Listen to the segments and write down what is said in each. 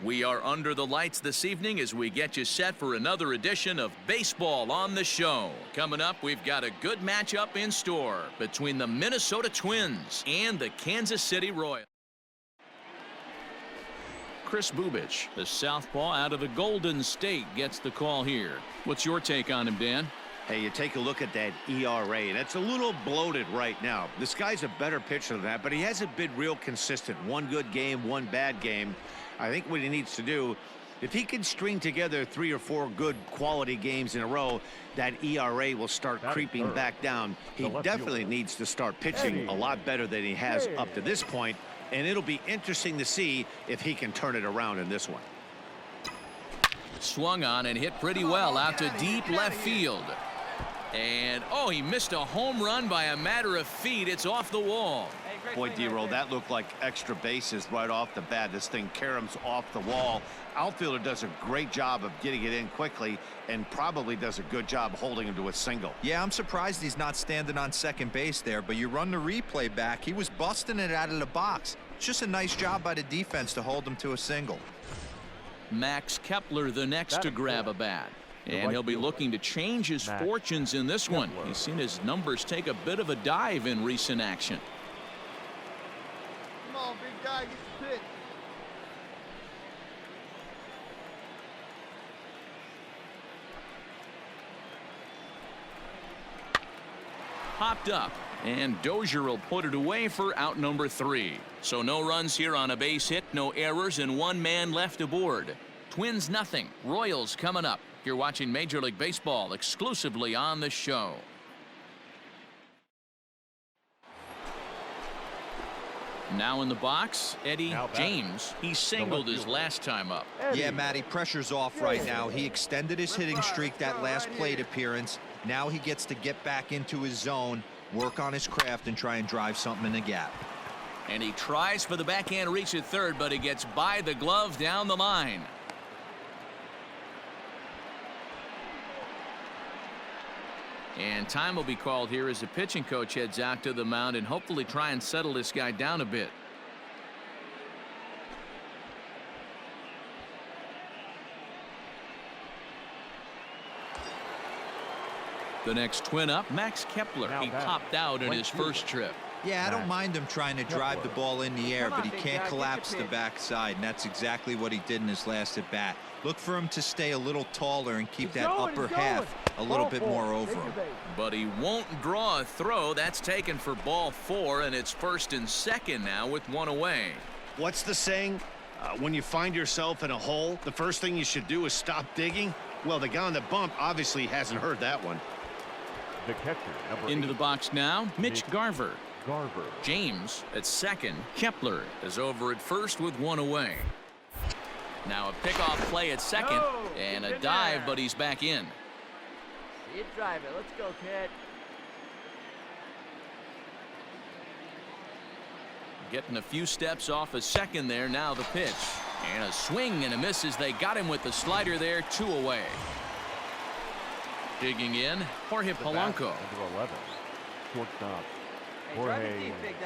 We are under the lights this evening as we get you set for another edition of Baseball on the Show. Coming up, we've got a good matchup in store between the Minnesota Twins and the Kansas City Royals. Chris Bubich, the southpaw out of the Golden State, gets the call here. What's your take on him, Dan? Hey, you take a look at that ERA, and it's a little bloated right now. This guy's a better pitcher than that, but he hasn't been real consistent. One good game, one bad game. I think what he needs to do, if he can string together 3 or 4 good quality games in a row, that ERA will start creeping back down. He definitely needs to start pitching a lot better than he has up to this point, and it'll be interesting to see if he can turn it around in this one. Swung on and hit pretty well out to deep left field. And, oh, he missed a home run by a matter of feet. It's off the wall. Boy, D-Roll, that looked like extra bases right off the bat. This thing caroms off the wall. Outfielder does a great job of getting it in quickly and probably does a good job holding him to a single. Yeah, I'm surprised he's not standing on second base there, but you run the replay back. He was busting it out of the box. It's just a nice job by the defense to hold him to a single. Max Kepler the next to grab a bat. And he'll be looking to change his fortunes in this one. He's seen his numbers take a bit of a dive in recent action. Come on, big guy, get the pitch. Popped up, and Dozier will put it away for out number 3. So no runs here on a base hit, no errors, and 1 man left aboard. Twins nothing. Royals coming up. You're watching Major League Baseball exclusively on the Show. Now in the box, Eddie James. He singled his last time up. Yeah, Matty, pressure's off right now. He extended his hitting streak that last plate appearance. Now he gets to get back into his zone, work on his craft, and try and drive something in the gap. And he tries for the backhand reach at third, but he gets by the glove down the line. And time will be called here as the pitching coach heads out to the mound and hopefully try and settle this guy down a bit. The next twin up, Max Kepler. He popped out in his first trip. Yeah, I don't mind him trying to drive the ball in the air, but he can't collapse the backside, and that's exactly what he did in his last at bat. Look for him to stay a little taller and keep that upper half a little bit more over him. But he won't draw a throw. That's taken for ball 4, and it's first and second now with 1 away. What's the saying? When you find yourself in a hole, the first thing you should do is stop digging. Well, the guy on the bump obviously hasn't heard that one. The catcher, number Into 8. the box now, Mitch Garver. Garver. James at second. Kepler is over at first with 1 away. Now a pickoff play at second and a dive, but he's back in. See it, drive it. Let's go, kid. Getting a few steps off a second there. Now the pitch. And a swing and a miss as they got him with the slider there. 2 away. Digging in, Jorge Polanco. Number 11. Shortstop.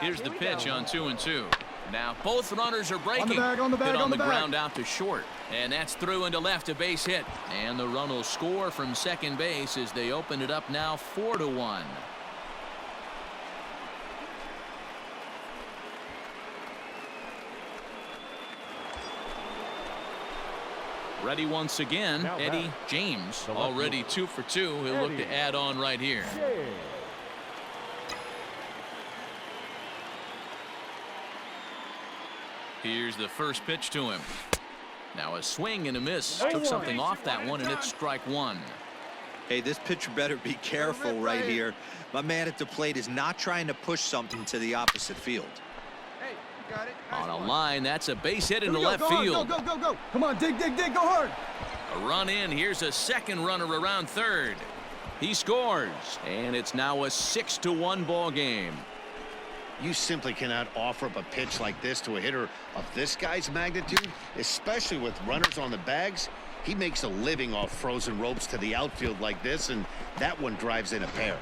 Here's the pitch on 2-2. Now both runners are breaking. Hit on the ground out to short. And that's through into left, a base hit. And the run will score from second base as they open it up now 4-1. Ready once again, Eddie James. Already 2 for 2. He'll look to add on right here. Here's the first pitch to him. Now a swing and a miss. Took something off that one, and it's strike 1. Hey, this pitcher better be careful right here. My man at the plate is not trying to push something to the opposite field. Hey, you got it. On a line, that's a base hit into left go field. Hard, go. Come on, dig, go hard. A run in. Here's a second runner around third. He scores, and it's now a 6-1 ball game. You simply cannot offer up a pitch like this to a hitter of this guy's magnitude, especially with runners on the bags. He makes a living off frozen ropes to the outfield like this, and that one drives in a pair.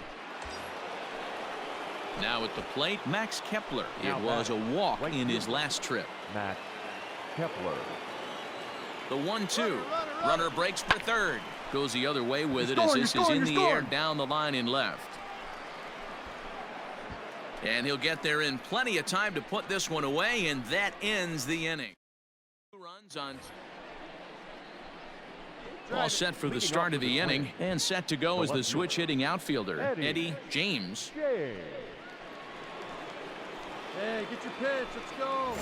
Now at the plate, Max Kepler. It was a walk in his last trip. Max Kepler. The 1-2. Runner breaks for third. Goes the other way with it as this is in the air down the line and left. And he'll get there in plenty of time to put this one away, and that ends the inning. 2 runs on. All set for the start of the inning, and set to go is the switch-hitting outfielder, Eddie James. Hey, get your pitch. Let's go.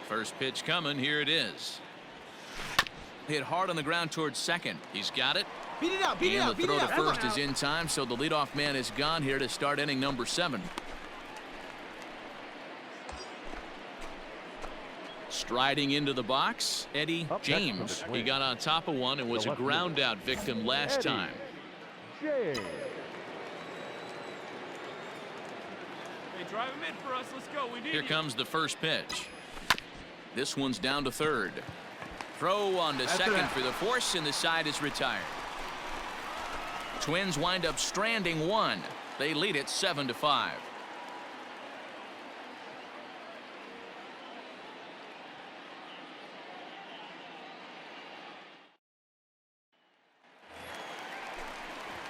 First pitch coming. Here it is. Hit hard on the ground towards second. He's got it. Beat it out. Beat it And out. the Beat throw it to out. first is in time, so the leadoff man is gone here to start inning number 7. Striding into the box, Eddie James. He got on top of one and was a ground out victim last time. James. Hey, drive him in for us. Let's go. We need Here you. comes the first pitch. This one's down to third. Throw on to second for the force, and the side is retired. Twins wind up stranding one. They lead it 7-5.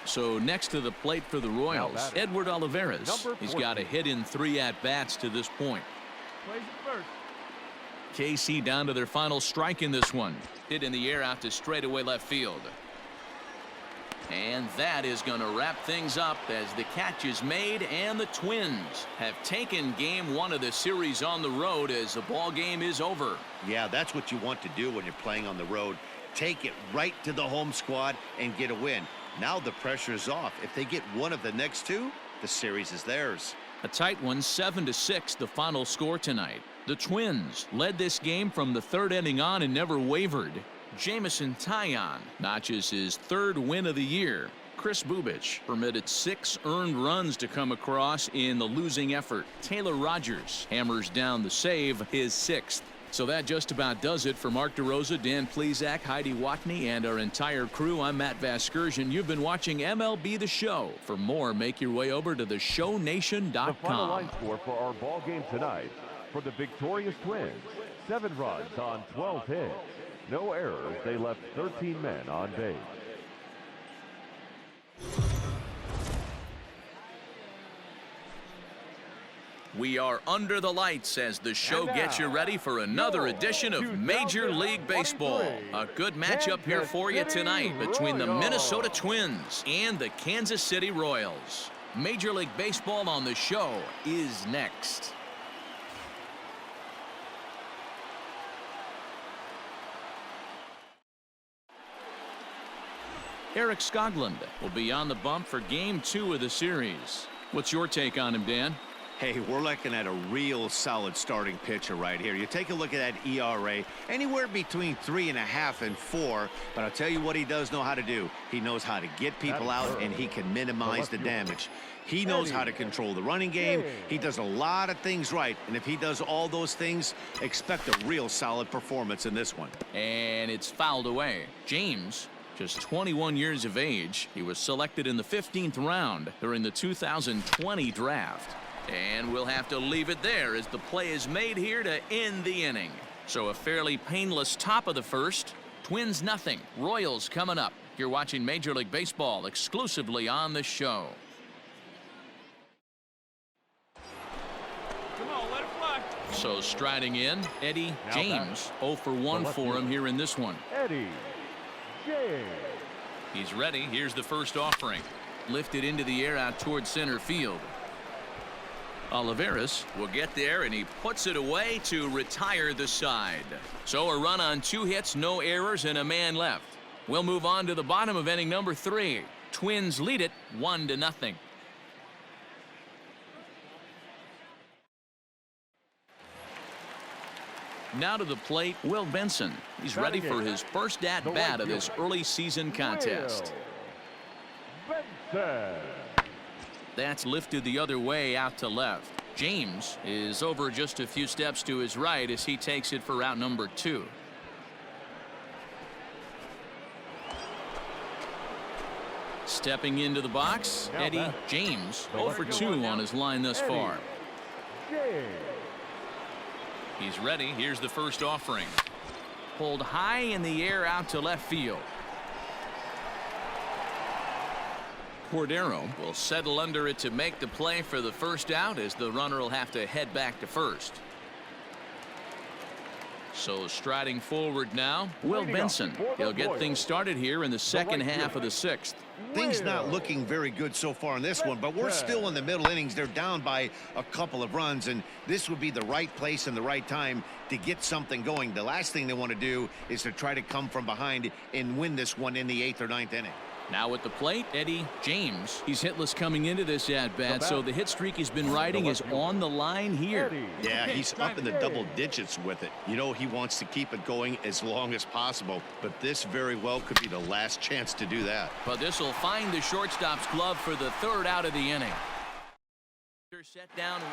So next to the plate for the Royals, Edward Olivares. He's got a hit in 3 at-bats to this point. Plays it first. KC down to their final strike in this one. Hit in the air out to straightaway left field. And that is going to wrap things up as the catch is made, and the Twins have taken game 1 of the series on the road as the ball game is over. Yeah, that's what you want to do when you're playing on the road. Take it right to the home squad and get a win. Now the pressure is off. If they get one of the next 2, the series is theirs. A tight one, 7-6, the final score tonight. The Twins led this game from the 3rd inning on and never wavered. Jamison Taillon notches his 3rd win of the year. Chris Bubich permitted 6 earned runs to come across in the losing effort. Taylor Rogers hammers down the save, his 6th. So that just about does it for Mark DeRosa, Dan Plesac, Heidi Watney, and our entire crew. I'm Matt Vasgersian. You've been watching MLB The Show. For more, make your way over to theshownation.com. The final line score for our ball game tonight. For the victorious Twins, 7 runs on 12 hits. No errors. They left 13 men on base. We are under the lights as the show gets you ready for another edition of Major League Baseball. A good matchup here for you tonight between the Minnesota Twins and the Kansas City Royals. Major League Baseball on the show is next. Eric Skoglund will be on the bump for game 2 of the series. What's your take on him, Dan? Hey, we're looking at a real solid starting pitcher right here. You take a look at that ERA, anywhere between 3.5 and 4. But I'll tell you what he does know how to do. He knows how to get people out, and he can minimize the damage. He knows how to control the running game. He does a lot of things right. And if he does all those things, expect a real solid performance in this one. And it's fouled away. James, just 21 years of age. He was selected in the 15th round during the 2020 draft. And we'll have to leave it there as the play is made here to end the inning. So a fairly painless top of the first. Twins nothing. Royals coming up. You're watching Major League Baseball exclusively on the show. Come on, let it fly. So striding in, Eddie James. 0 for 1 for him here in this one. Eddie James. He's ready. Here's the first offering. Lifted into the air out towards center field. Olivares will get there, and he puts it away to retire the side. So a run on 2 hits, no errors, and a man left. We'll move on to the bottom of inning number 3. Twins lead it 1-0. Now to the plate, Will Benson. He's ready for his first at-bat of this early season contest. Benson. That's lifted the other way out to left. James is over just a few steps to his right as he takes it for route number 2. Stepping into the box, Eddie James. 0 for 2 on his line thus far. James. He's ready. Here's the first offering. Pulled high in the air out to left field. Cordero will settle under it to make the play for the first out, as the runner will have to head back to first. So striding forward now, Will Benson. He'll get things started here in the second half of the sixth. Things not looking very good so far in this one, but we're still in the middle innings. They're down by a couple of runs, and this would be the right place and the right time to get something going. The last thing they want to do is to try to come from behind and win this one in the 8th or 9th inning. Now at the plate, Eddie James. He's hitless coming into this at-bat, so the hit streak he's been riding is on the line here. Yeah, he's up in the double digits with it. You know, he wants to keep it going as long as possible, but this very well could be the last chance to do that. But this will find the shortstop's glove for the third out of the inning. Set down one.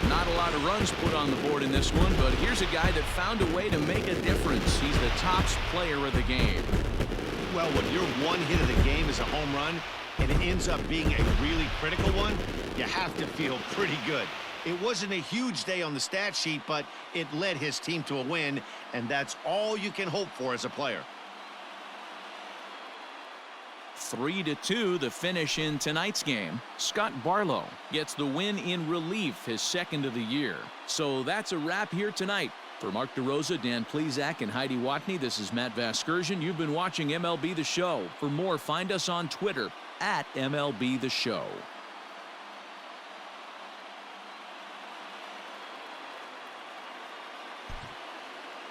Not a lot of runs put on the board in this one, but here's a guy that found a way to make a difference. He's the top player of the game. Well, when your one hit of the game is a home run and it ends up being a really critical one, you have to feel pretty good. It wasn't a huge day on the stat sheet, but it led his team to a win, and that's all you can hope for as a player. 3-2 the finish in tonight's game. Scott Barlow gets the win in relief, his second of the year. So that's a wrap here tonight. For Mark DeRosa, Dan Plesac, and Heidi Watney, this is Matt Vasgersian. You've been watching MLB The Show. For more, find us on Twitter at MLB The Show.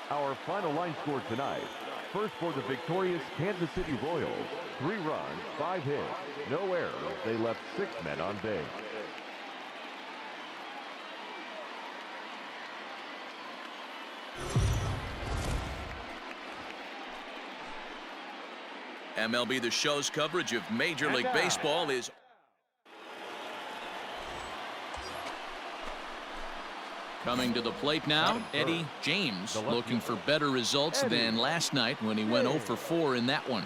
Our final line score tonight. First for the victorious Kansas City Royals. 3 runs, 5 hits, no errors. They left 6 men on base. MLB The Show's coverage of Major League Baseball is coming to the plate now. Eddie James looking for better results than last night when he went 0 for 4 in that one.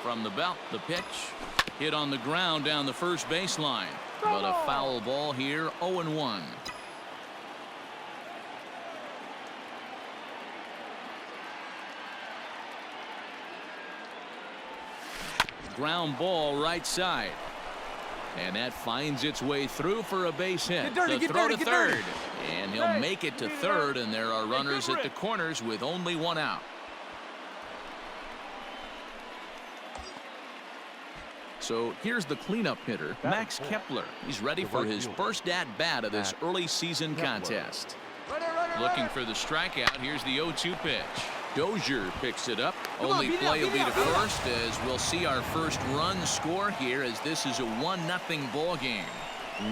From the belt, the pitch hit on the ground down the first baseline, but a foul ball here. 0-1. Ground ball right side. And that finds its way through for a base hit. The throw to third. And he'll make it to third, and there are runners at the corners with only 1 out. So here's the cleanup hitter, Max Kepler. He's ready for his first at-bat of this early season contest. Looking for the strikeout. Here's the 0-2 pitch. Dozier picks it up. Only play will be to first, as we'll see our first run score here, as this is a 1-0 ball game.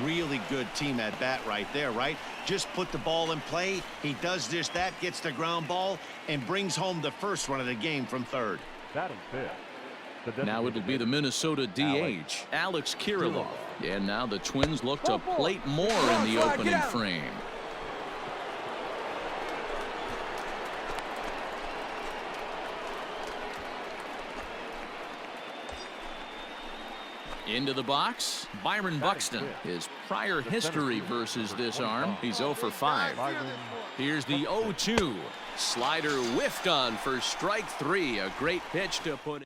Really good team at bat right there, right? Just put the ball in play. He does just that, gets the ground ball, and brings home the first run of the game from third. Batting fifth. Now it'll be the Minnesota DH, Alex Kirilloff. And now the Twins look to plate more in the opening frame. Into the box, Byron Buxton. His prior history versus this arm, he's 0 for 5. Here's the 0-2. Slider whiffed on for strike 3. A great pitch to put in.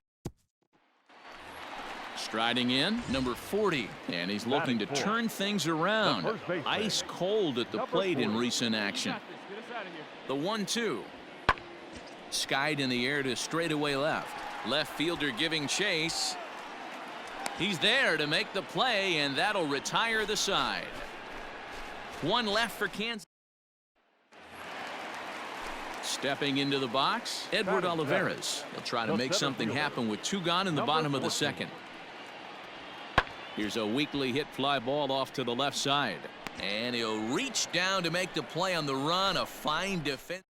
Striding in, number 40, and he's looking to turn things around. Ice cold at the plate in recent action. The 1-2. Skied in the air to straightaway left. Left fielder giving chase. He's there to make the play, and that'll retire the side. 1 left for Kansas. Stepping into the box, Edward Olivares. He'll try to make something happen with 2 gone in the bottom of the second. Here's a weakly hit fly ball off to the left side. And he'll reach down to make the play on the run. A fine defense.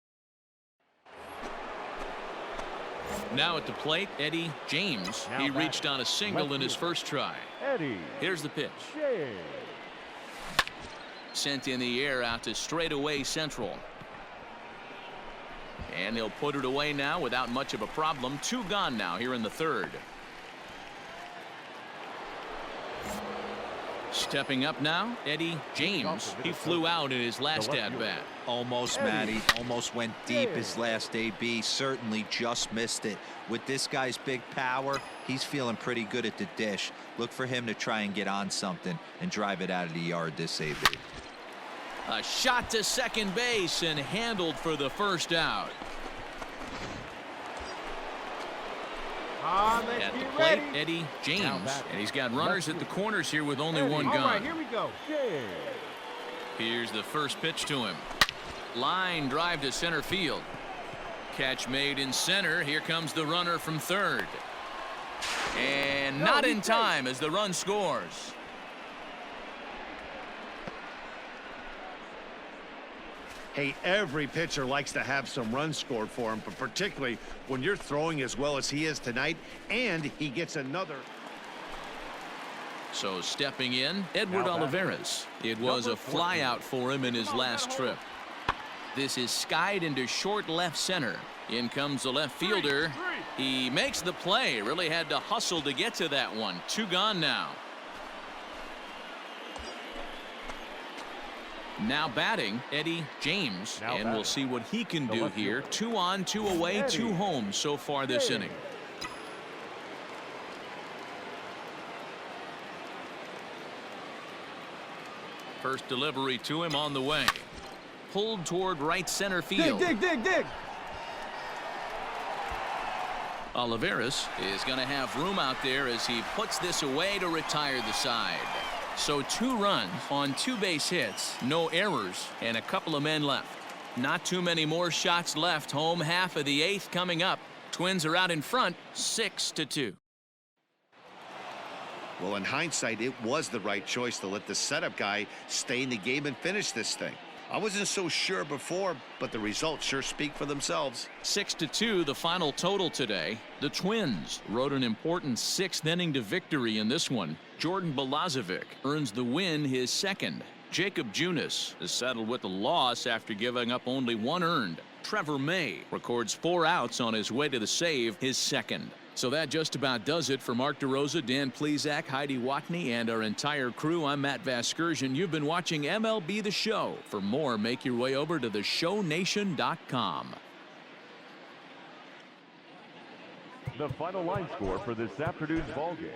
Now at the plate, Eddie James. He reached on a single in his first try. Here's the pitch. Sent in the air out to straightaway central. And he'll put it away now without much of a problem. 2 gone now here in the 3rd. Stepping up now, Eddie James. He flew out in his last at-bat. Almost, Matty. Almost went deep his last AB. Certainly just missed it. With this guy's big power, he's feeling pretty good at the dish. Look for him to try and get on something and drive it out of the yard this AB. A shot to second base and handled for the first out. Let's At the get plate, ready. Eddie James. And he's got runners at the corners here with only 1 All gone. right, here we go. Here's the first pitch to him. Line drive to center field. Catch made in center. Here comes the runner from 3rd. And not in time as the run scores. Hey, every pitcher likes to have some runs scored for him, but particularly when you're throwing as well as he is tonight, and he gets another. So stepping in, Edward Olivares. It was a fly out for him in his last trip. This is skied into short left center. In comes the left fielder. He makes the play. Really had to hustle to get to that one. 2 gone now. Now batting, Eddie James. And we'll see what he can do here. 2 on, 2 away, 2 home so far this inning. First delivery to him on the way. Pulled toward right center field. Dig. Olivares is going to have room out there as he puts this away to retire the side. So 2 runs on 2 base hits, no errors, and a couple of men left. Not too many more shots left. Home half of the 8th coming up. Twins are out in front, 6-2. Well, in hindsight, it was the right choice to let the setup guy stay in the game and finish this thing. I wasn't so sure before, but the results sure speak for themselves. 6-2, the final total today. The Twins rode an important 6th inning to victory in this one. Jordan Balazovic earns the win, his 2nd. Jacob Junis is settled with the loss after giving up only 1 earned. Trevor May records 4 outs on his way to the save, his 2nd. So that just about does it for Mark DeRosa, Dan Plesac, Heidi Watney, and our entire crew. I'm Matt Vasgersian. You've been watching MLB The Show. For more, make your way over to theshownation.com. The final line score for this afternoon's ballgame.